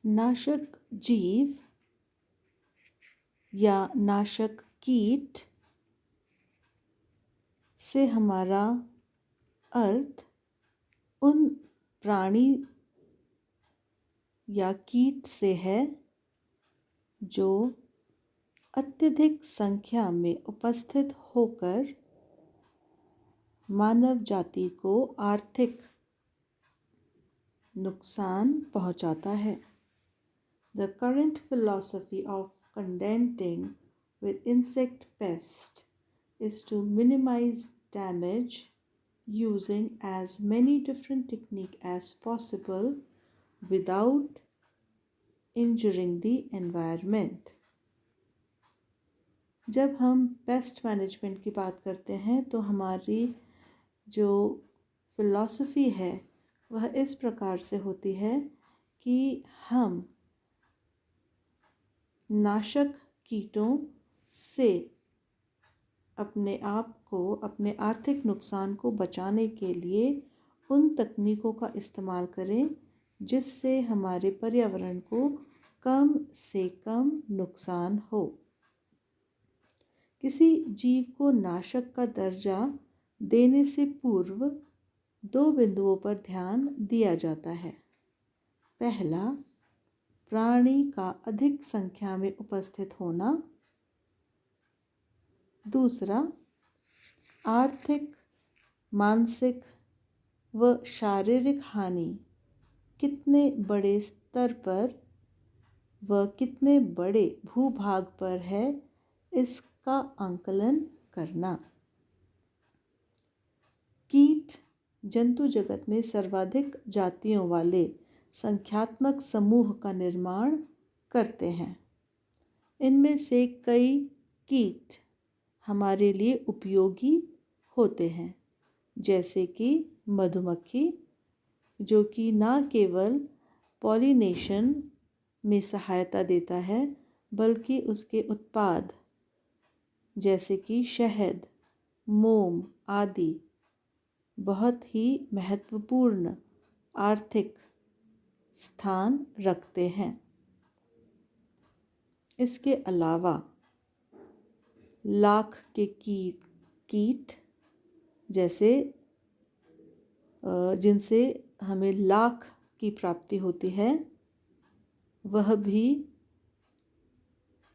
नाशक जीव या नाशक कीट से हमारा अर्थ उन प्राणी या कीट से है जो अत्यधिक संख्या में उपस्थित होकर मानव जाति को आर्थिक नुकसान पहुंचाता है। The current philosophy of contending with insect pest is to minimize damage using as many different techniques as possible without injuring the environment. जब हम पेस्ट मैनेजमेंट की बात करते हैं तो हमारी जो फिलॉसफी है वह इस प्रकार से होती है कि हम नाशक कीटों से अपने आप को अपने आर्थिक नुकसान को बचाने के लिए उन तकनीकों का इस्तेमाल करें जिससे हमारे पर्यावरण को कम से कम नुकसान हो। किसी जीव को नाशक का दर्जा देने से पूर्व 2 बिंदुओं पर ध्यान दिया जाता है। पहला, प्राणी का अधिक संख्या में उपस्थित होना। दूसरा, आर्थिक, मानसिक व शारीरिक हानि कितने बड़े स्तर पर व कितने बड़े भूभाग पर है इसका आंकलन करना। कीट जंतु जगत में सर्वाधिक जातियों वाले संख्यात्मक समूह का निर्माण करते हैं। इनमें से कई कीट हमारे लिए उपयोगी होते हैं, जैसे कि मधुमक्खी, जो कि न केवल पॉलिनेशन में सहायता देता है बल्कि उसके उत्पाद जैसे कि शहद, मोम आदि बहुत ही महत्वपूर्ण आर्थिक स्थान रखते हैं। इसके अलावा लाख के कीट जैसे जिनसे हमें लाख की प्राप्ति होती है, वह भी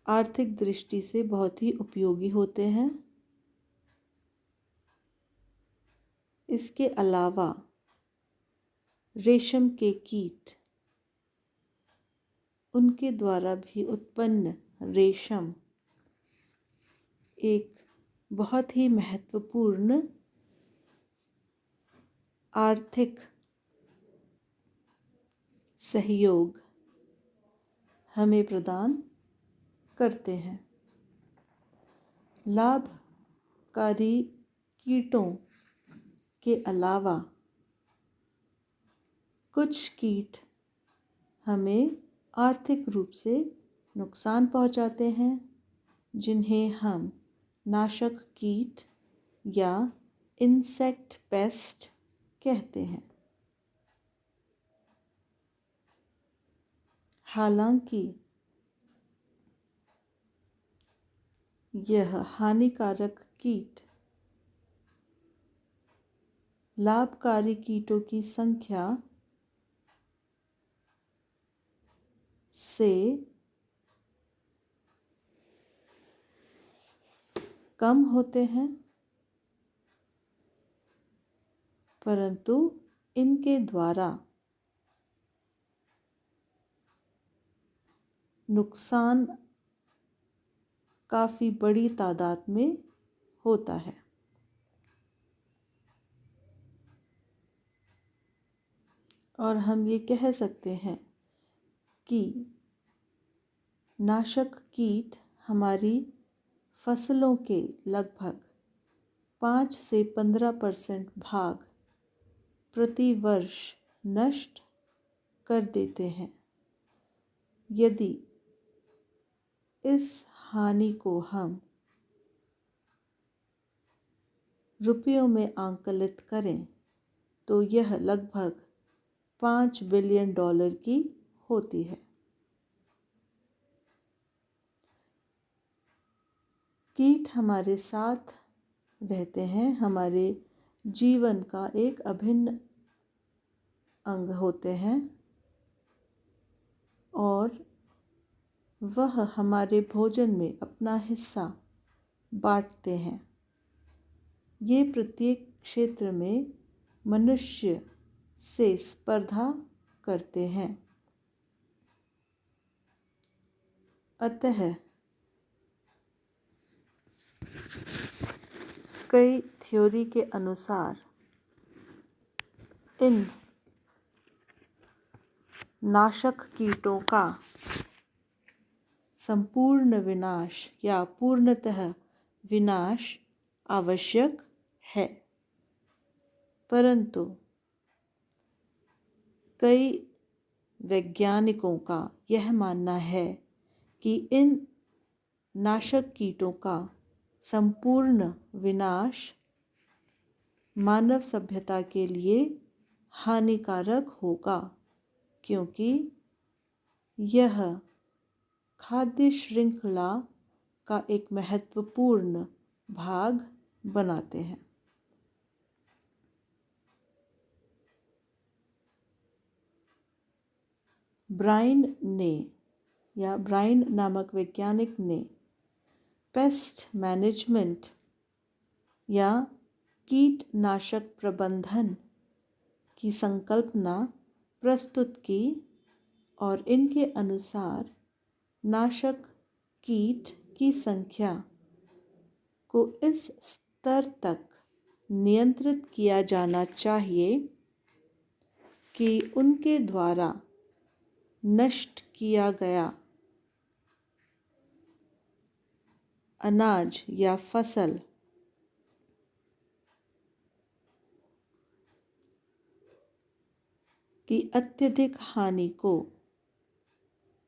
आर्थिक दृष्टि से बहुत ही उपयोगी होते हैं। इसके अलावा रेशम के कीट, उनके द्वारा भी उत्पन्न रेशम एक बहुत ही महत्वपूर्ण आर्थिक सहयोग हमें प्रदान करते हैं। लाभकारी कीटों के अलावा कुछ कीट हमें आर्थिक रूप से नुकसान पहुंचाते हैं, जिन्हें हम नाशक कीट या इंसेक्ट पेस्ट कहते हैं। हालांकि यह हानिकारक कीट लाभकारी कीटों की संख्या से कम होते हैं, परंतु इनके द्वारा नुकसान काफ़ी बड़ी तादाद में होता है। और हम ये कह सकते हैं कि नाशक कीट हमारी फसलों के लगभग 5 से 15% भाग प्रति वर्ष नष्ट कर देते हैं। यदि इस हानि को हम रुपयों में आंकलित करें तो यह लगभग $5 बिलियन की होती है। कीट हमारे साथ रहते हैं, हमारे जीवन का एक अभिन्न अंग होते हैं और वह हमारे भोजन में अपना हिस्सा बांटते हैं। ये प्रत्येक क्षेत्र में मनुष्य से स्पर्धा करते हैं। अतः कई थ्योरी के अनुसार इन नाशक कीटों का संपूर्ण विनाश या पूर्णतः विनाश आवश्यक है, परंतु कई वैज्ञानिकों का यह मानना है कि इन नाशक कीटों का संपूर्ण विनाश मानव सभ्यता के लिए हानिकारक होगा, क्योंकि यह खाद्य श्रृंखला का एक महत्वपूर्ण भाग बनाते हैं। ब्राइन नामक वैज्ञानिक ने पेस्ट मैनेजमेंट या कीटनाशक प्रबंधन की संकल्पना प्रस्तुत की और इनके अनुसार नाशक कीट की संख्या को इस स्तर तक नियंत्रित किया जाना चाहिए कि उनके द्वारा नष्ट किया गया अनाज या फसल की अत्यधिक हानि को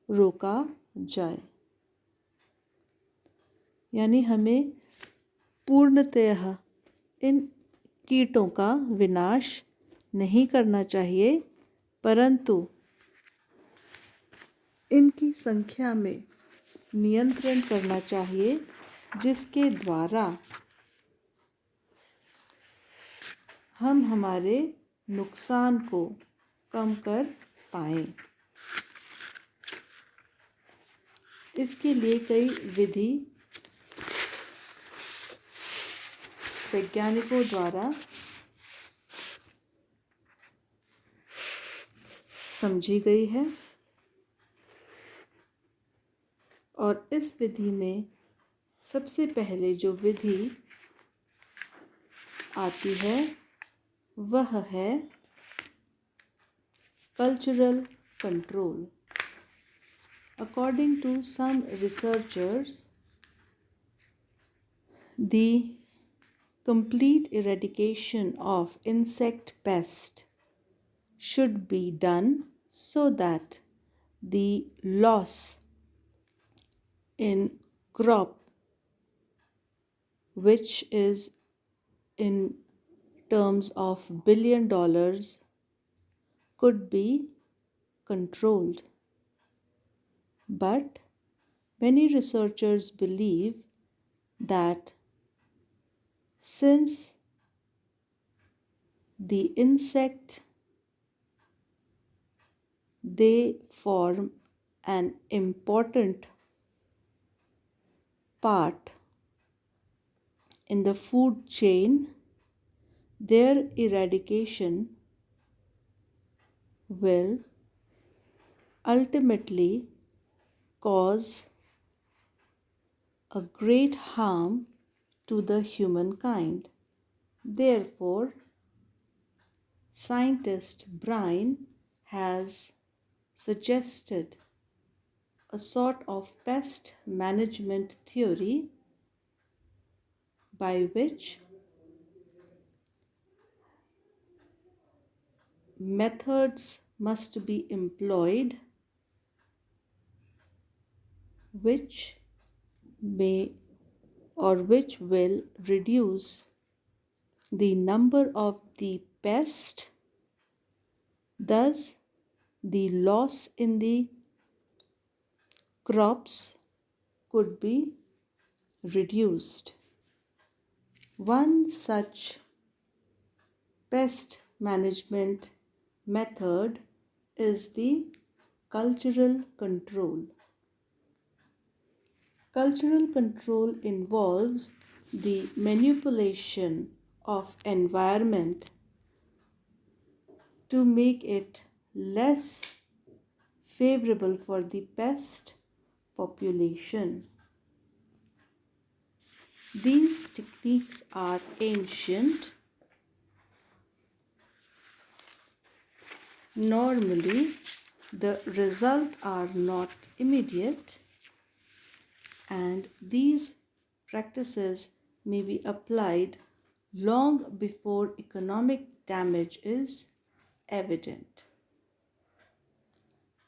रोका जाए। यानी हमें पूर्णतः इन कीटों का विनाश नहीं करना चाहिए, परंतु इनकी संख्या में नियंत्रण करना चाहिए, जिसके द्वारा हम हमारे नुकसान को कम कर पाएं। इसके लिए कई विधि वैज्ञानिकों द्वारा समझी गई है और इस विधि में सबसे पहले जो विधि आती है वह है cultural control. According to some researchers, the complete eradication of insect pest should be done so that the loss in crop, which is in terms of $1 billion, could be controlled. But many researchers believe that since the insect, they form an important part in the food chain, their eradication will ultimately cause a great harm to the humankind. Therefore, scientist Brian has suggested a sort of pest management theory by which methods must be employed which will reduce the number of the pest, thus the loss in the crops could be reduced. One such pest management method is the cultural control. Cultural control involves the manipulation of environment to make it less favorable for the pest population. These techniques are ancient. Normally, the results are not immediate, and these practices may be applied long before economic damage is evident.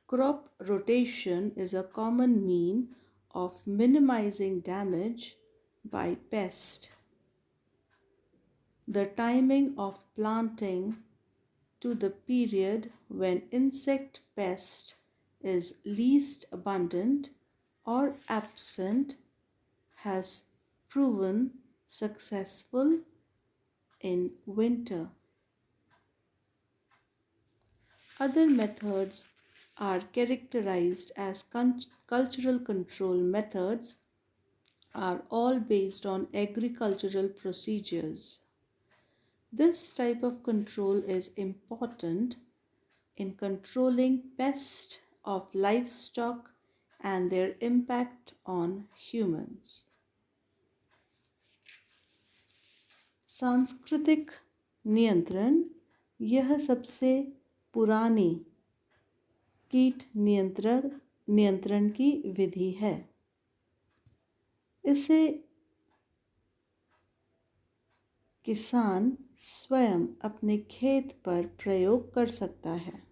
Crop rotation is a common mean of minimizing damage by pest. The timing of planting to the period when insect pest is least abundant or absent has proven successful in winter. Other methods are characterized as cultural control methods are all based on agricultural procedures. This type of control is important in controlling pests of livestock and their impact on humans. सांस्कृतिक नियंत्रण यह सबसे पुरानी कीट नियंत्रण की विधि है। इसे किसान स्वयं अपने खेत पर प्रयोग कर सकता है,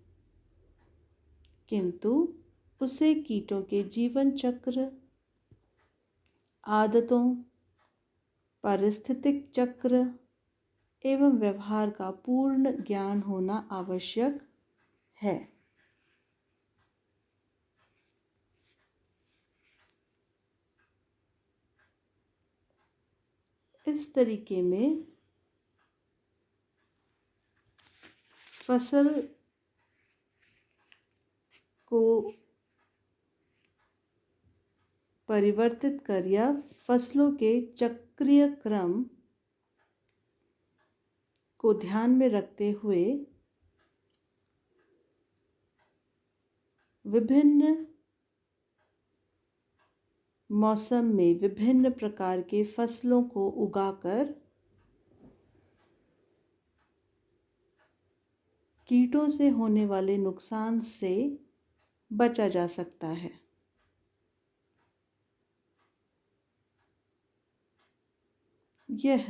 किंतु उसे कीटों के जीवन चक्र, आदतों, पारिस्थितिक चक्र एवं व्यवहार का पूर्ण ज्ञान होना आवश्यक है। इस तरीके में फसल को परिवर्तित कर या फसलों के चक्रीय क्रम को ध्यान में रखते हुए विभिन्न मौसम में विभिन्न प्रकार के फसलों को उगाकर कीटों से होने वाले नुकसान से बचा जा सकता है। यह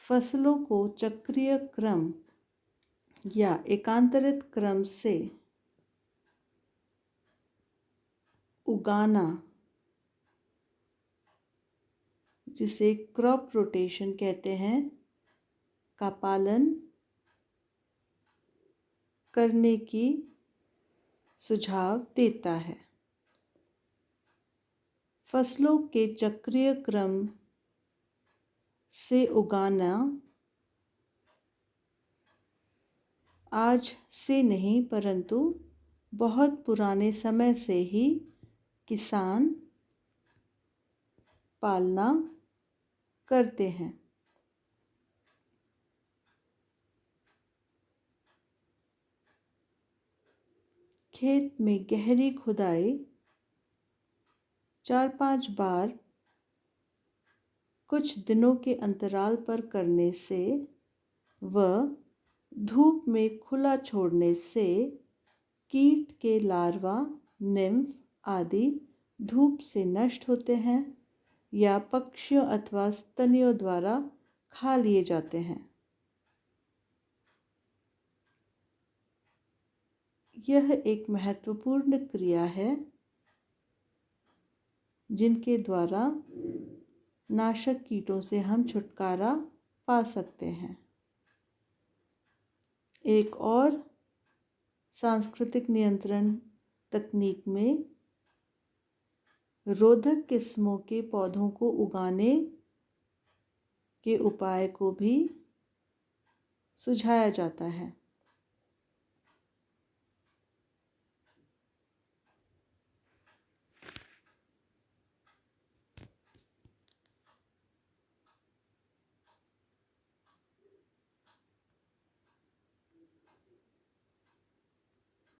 फसलों को चक्रीय क्रम या एकांतरित क्रम से उगाना, जिसे क्रॉप रोटेशन कहते हैं, का पालन करने की सुझाव देता है। फसलों के चक्रीय क्रम से उगाना आज से नहीं परंतु बहुत पुराने समय से ही किसान पालना करते हैं। खेत में गहरी खुदाई 4-5 बार कुछ दिनों के अंतराल पर करने से व धूप में खुला छोड़ने से कीट के लार्वा, निम्फ आदि धूप से नष्ट होते हैं या पक्षियों अथवा स्तनियों द्वारा खा लिए जाते हैं। यह एक महत्वपूर्ण क्रिया है जिनके द्वारा नाशक कीटों से हम छुटकारा पा सकते हैं। एक और सांस्कृतिक नियंत्रण तकनीक में रोधक किस्मों के पौधों को उगाने के उपाय को भी सुझाया जाता है।